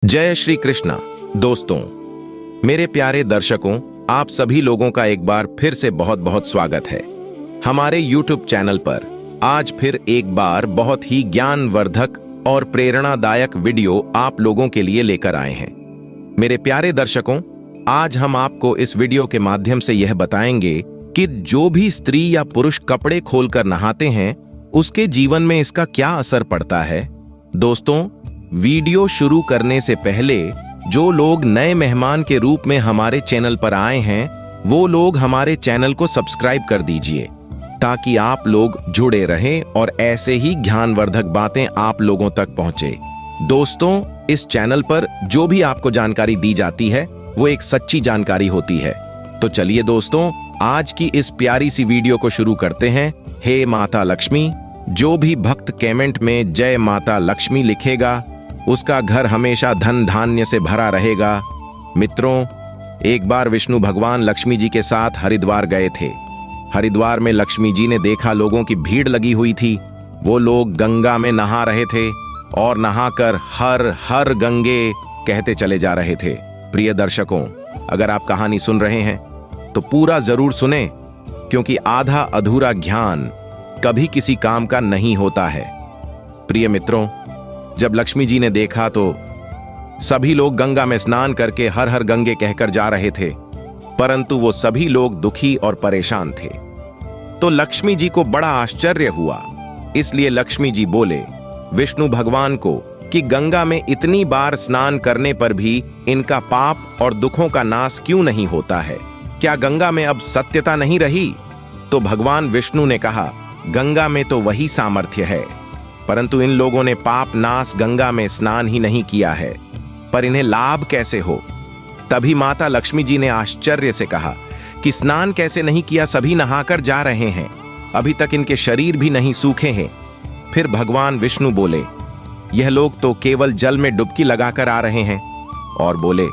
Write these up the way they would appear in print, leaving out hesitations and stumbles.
जय श्री कृष्णा। दोस्तों, मेरे प्यारे दर्शकों, आप सभी लोगों का एक बार फिर से बहुत बहुत स्वागत है हमारे YouTube चैनल पर। आज फिर एक बार बहुत ही ज्ञानवर्धक और प्रेरणादायक वीडियो आप लोगों के लिए लेकर आए हैं। मेरे प्यारे दर्शकों, आज हम आपको इस वीडियो के माध्यम से यह बताएंगे कि जो भी स्त्री या पुरुष कपड़े खोलकर नहाते हैं उसके जीवन में इसका क्या असर पड़ता है। दोस्तों, वीडियो शुरू करने से पहले जो लोग नए मेहमान के रूप में हमारे चैनल पर आए हैं वो लोग हमारे चैनल को सब्सक्राइब कर दीजिए ताकि आप लोग जुड़े रहें और ऐसे ही ज्ञानवर्धक बातें आप लोगों तक पहुंचे। दोस्तों, इस चैनल पर जो भी आपको जानकारी दी जाती है वो एक सच्ची जानकारी होती है। तो चलिए दोस्तों, आज की इस प्यारी सी वीडियो को शुरू करते हैं। हे माता लक्ष्मी, जो भी भक्त कमेंट में जय माता लक्ष्मी लिखेगा उसका घर हमेशा धन धान्य से भरा रहेगा। मित्रों, एक बार विष्णु भगवान लक्ष्मी जी के साथ हरिद्वार गए थे। हरिद्वार में लक्ष्मी जी ने देखा लोगों की भीड़ लगी हुई थी। वो लोग गंगा में नहा रहे थे और नहाकर हर हर गंगे कहते चले जा रहे थे। प्रिय दर्शकों, अगर आप कहानी सुन रहे हैं तो पूरा जरूर सुने, क्योंकि आधा अधूरा ज्ञान कभी किसी काम का नहीं होता है। प्रिय मित्रों, जब लक्ष्मी जी ने देखा तो सभी लोग गंगा में स्नान करके हर हर गंगे कहकर जा रहे थे, परंतु वो सभी लोग दुखी और परेशान थे। तो लक्ष्मी जी को बड़ा आश्चर्य हुआ। इसलिए लक्ष्मी जी बोले विष्णु भगवान को कि गंगा में इतनी बार स्नान करने पर भी इनका पाप और दुखों का नाश क्यों नहीं होता है? क्या गंगा में अब सत्यता नहीं रही? तो भगवान विष्णु ने कहा, गंगा में तो वही सामर्थ्य है, परंतु इन लोगों ने पाप नाश गंगा में स्नान ही नहीं किया है, पर इन्हें लाभ कैसे हो? तभी माता लक्ष्मी जी ने आश्चर्य से कहा कि स्नान कैसे नहीं किया, सभी नहाकर जा रहे हैं, अभी तक इनके शरीर भी नहीं सूखे हैं। फिर भगवान विष्णु बोले, यह लोग तो केवल जल में डुबकी लगाकर आ रहे हैं, और बोले,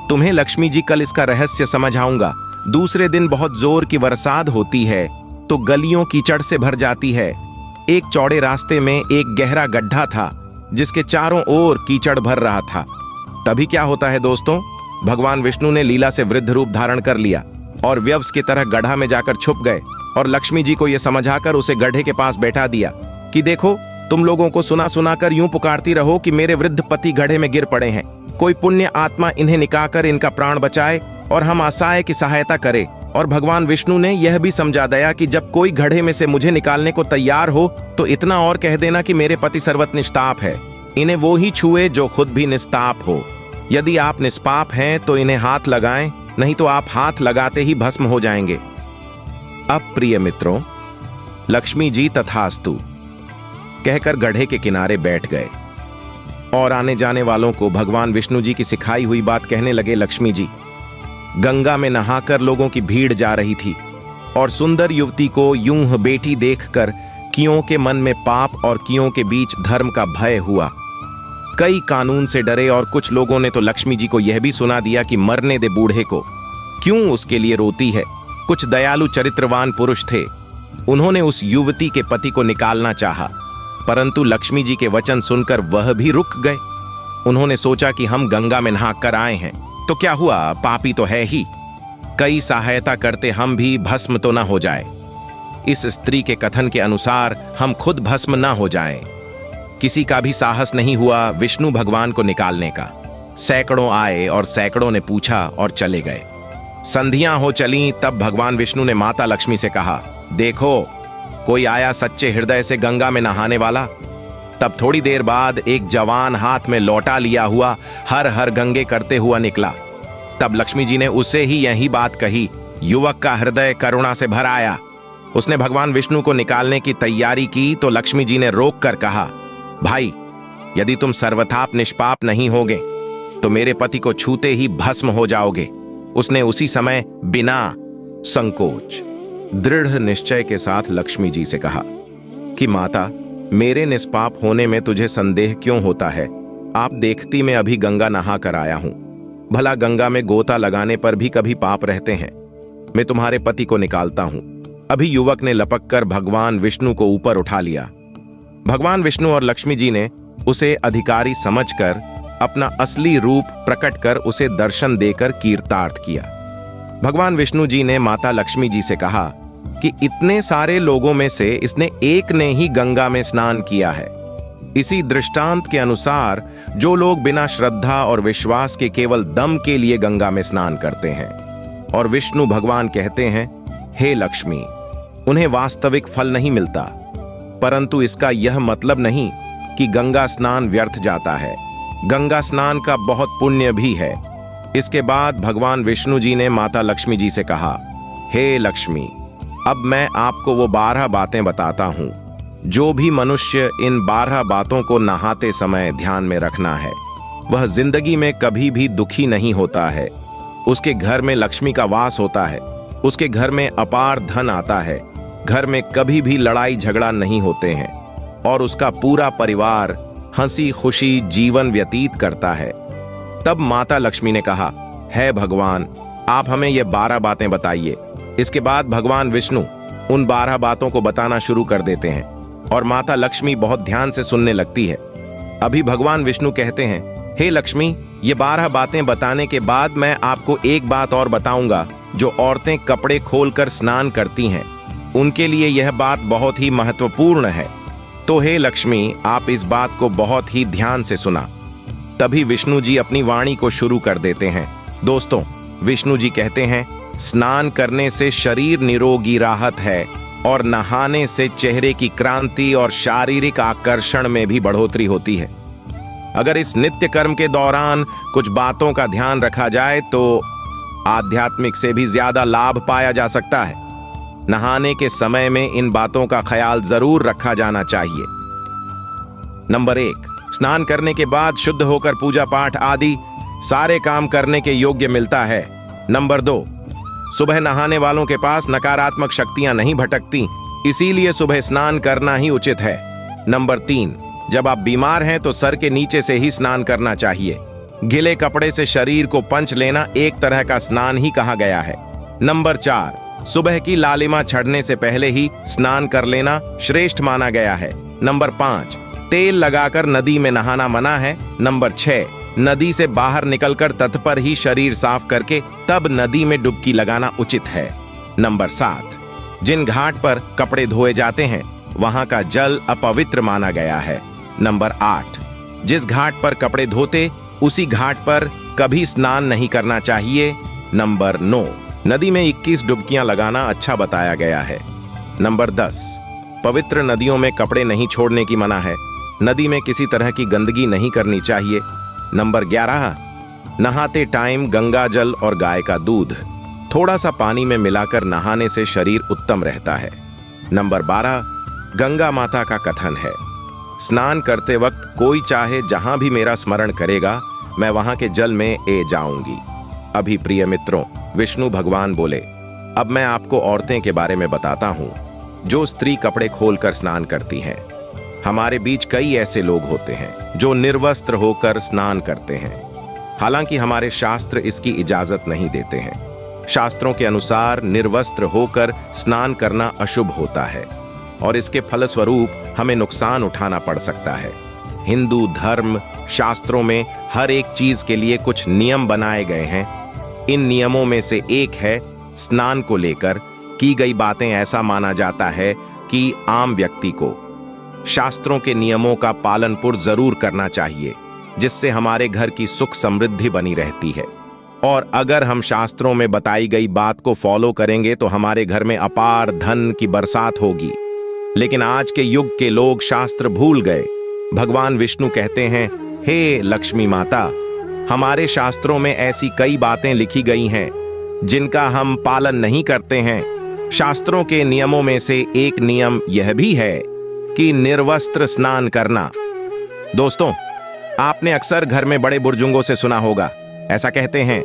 तुम्हें लक्ष्मी जी कल इसका रहस्य समझ आऊंगा। दूसरे दिन बहुत जोर की बरसात होती है तो गलियों कीचड़ से भर जाती है। एक चौड़े रास्ते में एक गहरा गड्ढा था जिसके चारों ओर कीचड़ भर रहा था। तभी क्या होता है दोस्तों, भगवान विष्णु ने लीला से वृद्ध रूप धारण कर लिया और व्यवस की तरह गड्ढा में जाकर छुप गए और लक्ष्मी जी को यह समझाकर उसे गड्ढे के पास बैठा दिया कि देखो, तुम लोगों को सुना सुनाकर यूं पुकारती रहो कि मेरे वृद्ध पति गड्ढे में गिर पड़े हैं, कोई पुण्य आत्मा इन्हें निकालकर इनका प्राण बचाए और हम असहाय की सहायता करे। और भगवान विष्णु ने यह भी समझा दिया कि जब कोई गड्ढे में से मुझे निकालने को तैयार हो तो इतना और कह देना कि मेरे पति सर्वत निष्पाप है, इन्हें वो ही छुए जो खुद भी निष्पाप हो। यदि आप निष्पाप हैं तो इन्हें हाथ लगाएं, नहीं तो आप हाथ लगाते ही भस्म हो जाएंगे। अब प्रिय मित्रों, लक्ष्मी जी तथास्तु कहकर गड्ढे के किनारे बैठ गए और आने जाने वालों को भगवान विष्णु जी की सिखाई हुई बात कहने लगे। लक्ष्मी जी गंगा में नहाकर लोगों की भीड़ जा रही थी और सुंदर युवती को यूं बेटी देखकर कियों के मन में पाप और कियों के बीच धर्म का भय हुआ। कई कानून से डरे और कुछ लोगों ने तो लक्ष्मी जी को यह भी सुना दिया कि मरने दे बूढ़े को, क्यों उसके लिए रोती है। कुछ दयालु चरित्रवान पुरुष थे, उन्होंने उस युवती के पति को निकालना चाहा, परंतु लक्ष्मी जी के वचन सुनकर वह भी रुक गए। उन्होंने सोचा कि हम गंगा में नहाकर आए हैं तो क्या हुआ, पापी तो है ही, कई सहायता करते हम भी भस्म तो ना हो जाए। इस स्त्री के कथन के अनुसार हम खुद भस्म ना हो जाएं। किसी का भी साहस नहीं हुआ विष्णु भगवान को निकालने का। सैकड़ों आए और सैकड़ों ने पूछा और चले गए। संधियां हो चली, तब भगवान विष्णु ने माता लक्ष्मी से कहा, देखो, कोई आया सच्चे हृदय से गंगा में नहाने वाला। तब थोड़ी देर बाद एक जवान हाथ में लौटा लिया हुआ हर हर गंगे करते हुआ निकला। तब लक्ष्मी जी ने उसे ही यही बात कही। युवक का हृदय करुणा से भर आया। उसने भगवान विष्णु को निकालने की तैयारी की तो लक्ष्मी जी ने रोक कर कहा, भाई, यदि तुम सर्वथाप निष्पाप नहीं होगे तो मेरे पति को छूते ही भस्म हो जाओगे। उसने उसी समय बिना संकोच दृढ़ निश्चय के साथ लक्ष्मी जी से कहा कि माता, मेरे निष्पाप होने में तुझे संदेह क्यों होता है? आप देखती मैं अभी गंगा नहा कर आया हूं। भला गंगा में गोता लगाने पर भी कभी पाप रहते हैं? मैं तुम्हारे पति को निकालता हूं। अभी युवक ने लपक कर भगवान विष्णु को ऊपर उठा लिया। भगवान विष्णु और लक्ष्मी जी ने उसे अधिकारी समझकर अपना असली रूप प्रकट कर उसे दर्शन देकर कीर्तार्थ किया। भगवान विष्णु जी ने माता लक्ष्मी जी से कहा कि इतने सारे लोगों में से इसने एक ने ही गंगा में स्नान किया है। इसी दृष्टांत के अनुसार जो लोग बिना श्रद्धा और विश्वास के केवल दम के लिए गंगा में स्नान करते हैं, और विष्णु भगवान कहते हैं, हे लक्ष्मी, उन्हें वास्तविक फल नहीं मिलता, परंतु इसका यह मतलब नहीं कि गंगा स्नान व्यर्थ जाता है। गंगा स्नान का बहुत पुण्य भी है। इसके बाद भगवान विष्णु जी ने माता लक्ष्मी जी से कहा, हे लक्ष्मी, अब मैं आपको वो 12 बातें बताता हूं। जो भी मनुष्य इन 12 बातों को नहाते समय ध्यान में रखना है, वह जिंदगी में कभी भी दुखी नहीं होता है। उसके घर में लक्ष्मी का वास होता है, उसके घर में अपार धन आता है, घर में कभी भी लड़ाई झगड़ा नहीं होते हैं, और उसका पूरा परिवार हंसी खुशी जीवन व्यतीत करता है। तब माता लक्ष्मी ने कहा, है भगवान, आप हमें ये 12 बातें बताइए। इसके बाद भगवान विष्णु उन 12 बातों को बताना शुरू कर देते हैं, और माता लक्ष्मी बहुत ध्यान से सुनने लगती है। अभी भगवान विष्णु कहते हैं, हे लक्ष्मी, ये 12 बातें बताने के बाद मैं आपको एक बात और बताऊंगा। जो औरतें कपड़े खोलकर स्नान करती हैं, उनके लिए यह बात बहुत ही महत्वपूर्ण है। तो हे लक्ष्मी, आप इस बात को बहुत ही ध्यान से सुना। तभी विष्णु जी अपनी वाणी को शुरू कर देते हैं। दोस्तों, विष्णु जी कहते हैं, स्नान करने से शरीर निरोगी राहत है, और नहाने से चेहरे की क्रांति और शारीरिक आकर्षण में भी बढ़ोतरी होती है। अगर इस नित्य कर्म के दौरान कुछ बातों का ध्यान रखा जाए तो आध्यात्मिक से भी ज्यादा लाभ पाया जा सकता है। नहाने के समय में इन बातों का ख्याल जरूर रखा जाना चाहिए। नंबर 1, स्नान करने के बाद शुद्ध होकर पूजा पाठ आदि सारे काम करने के योग्य मिलता है। नंबर 2, सुबह नहाने वालों के पास नकारात्मक शक्तियां नहीं भटकती, इसीलिए सुबह स्नान करना ही उचित है। नंबर 3, जब आप बीमार हैं तो सर के नीचे से ही स्नान करना चाहिए। गीले कपड़े से शरीर को पंच लेना एक तरह का स्नान ही कहा गया है। नंबर 4, सुबह की लालिमा चढ़ने से पहले ही स्नान कर लेना श्रेष्ठ माना गया है। नंबर 5, तेल लगाकर नदी में नहाना मना है। नंबर 6, नदी से बाहर निकलकर तट पर ही शरीर साफ करके तब नदी में डुबकी लगाना उचित है। नंबर 7, जिन घाट पर कपड़े धोए जाते हैं वहां का जल अपवित्र माना गया है। नंबर 8, जिस घाट पर कपड़े धोते उसी घाट पर कभी स्नान नहीं करना चाहिए। नंबर 9, नदी में 21 डुबकियां लगाना अच्छा बताया गया है। नंबर 10, पवित्र नदियों में कपड़े नहीं छोड़ने की मना है। नदी में किसी तरह की गंदगी नहीं करनी चाहिए। नंबर 11, नहाते टाइम गंगा जल और गाय का दूध थोड़ा सा पानी में मिलाकर नहाने से शरीर उत्तम रहता है। नंबर 12, गंगा माता का कथन है, स्नान करते वक्त कोई चाहे जहां भी मेरा स्मरण करेगा, मैं वहां के जल में ए जाऊंगी। अभी प्रिय मित्रों, विष्णु भगवान बोले, अब मैं आपको औरतें के बारे में बताता हूं जो स्त्री कपड़े खोलकर स्नान करती हैं। हमारे बीच कई ऐसे लोग होते हैं जो निर्वस्त्र होकर स्नान करते हैं। हालांकि हमारे शास्त्र इसकी इजाजत नहीं देते हैं। शास्त्रों के अनुसार निर्वस्त्र होकर स्नान करना अशुभ होता है और इसके फलस्वरूप हमें नुकसान उठाना पड़ सकता है। हिंदू धर्म शास्त्रों में हर एक चीज के लिए कुछ नियम बनाए गए हैं। इन नियमों में से एक है स्नान को लेकर की गई बातें ऐसा माना जाता है कि आम व्यक्ति को शास्त्रों के नियमों का पालन जरूर करना चाहिए, जिससे हमारे घर की सुख समृद्धि बनी रहती है। और अगर हम शास्त्रों में बताई गई बात को फॉलो करेंगे तो हमारे घर में अपार धन की बरसात होगी। लेकिन आज के युग के लोग शास्त्र भूल गए। भगवान विष्णु कहते हैं, हे लक्ष्मी माता, हमारे शास्त्रों में ऐसी कई बातें लिखी गई हैं जिनका हम पालन नहीं करते हैं। शास्त्रों के नियमों में से एक नियम यह भी है कि निर्वस्त्र स्नान करना। दोस्तों, आपने अक्सर घर में बड़े बुजुर्गों से सुना होगा, ऐसा कहते हैं,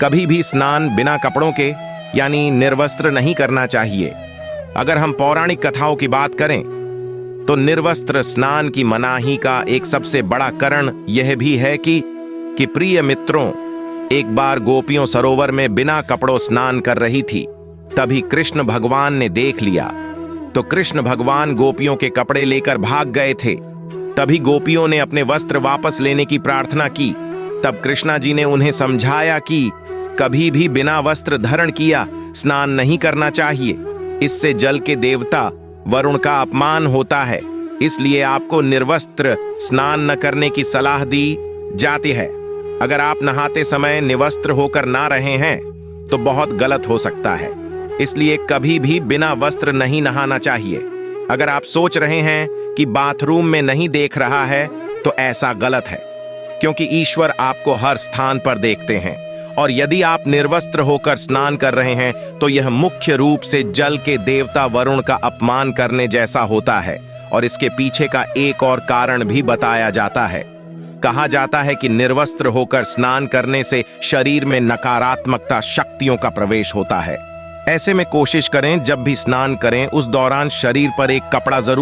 कभी भी स्नान बिना कपड़ों के यानी निर्वस्त्र नहीं करना चाहिए। अगर हम पौराणिक कथाओं की बात करें तो निर्वस्त्र स्नान की मनाही का एक सबसे बड़ा कारण यह भी है कि प्रिय मित्रों, एक बार गोपियों सरोवर में बिना कपड़ों स्नान कर रही थी। तभी कृष्ण भगवान ने देख लिया तो कृष्ण भगवान गोपियों के कपड़े लेकर भाग गए थे। तभी गोपियों ने अपने वस्त्र वापस लेने की प्रार्थना की। तब कृष्णा जी ने उन्हें समझाया कि कभी भी बिना वस्त्र धारण किया स्नान नहीं करना चाहिए। इससे जल के देवता वरुण का अपमान होता है, इसलिए आपको निर्वस्त्र स्नान न करने की सलाह दी जाती है। अगर आप नहाते समय निवस्त्र होकर ना रहे हैं तो बहुत गलत हो सकता है, इसलिए कभी भी बिना वस्त्र नहीं नहाना चाहिए। अगर आप सोच रहे हैं कि बाथरूम में नहीं देख रहा है तो ऐसा गलत है, क्योंकि ईश्वर आपको हर स्थान पर देखते हैं। और यदि आप निर्वस्त्र होकर स्नान कर रहे हैं तो यह मुख्य रूप से जल के देवता वरुण का अपमान करने जैसा होता है। और इसके पीछे का एक और कारण भी बताया जाता है। कहा जाता है कि निर्वस्त्र होकर स्नान करने से शरीर में नकारात्मकता शक्तियों का प्रवेश होता है। ऐसे में कोशिश करें जब भी स्नान करें उस दौरान शरीर पर एक कपड़ा जरूर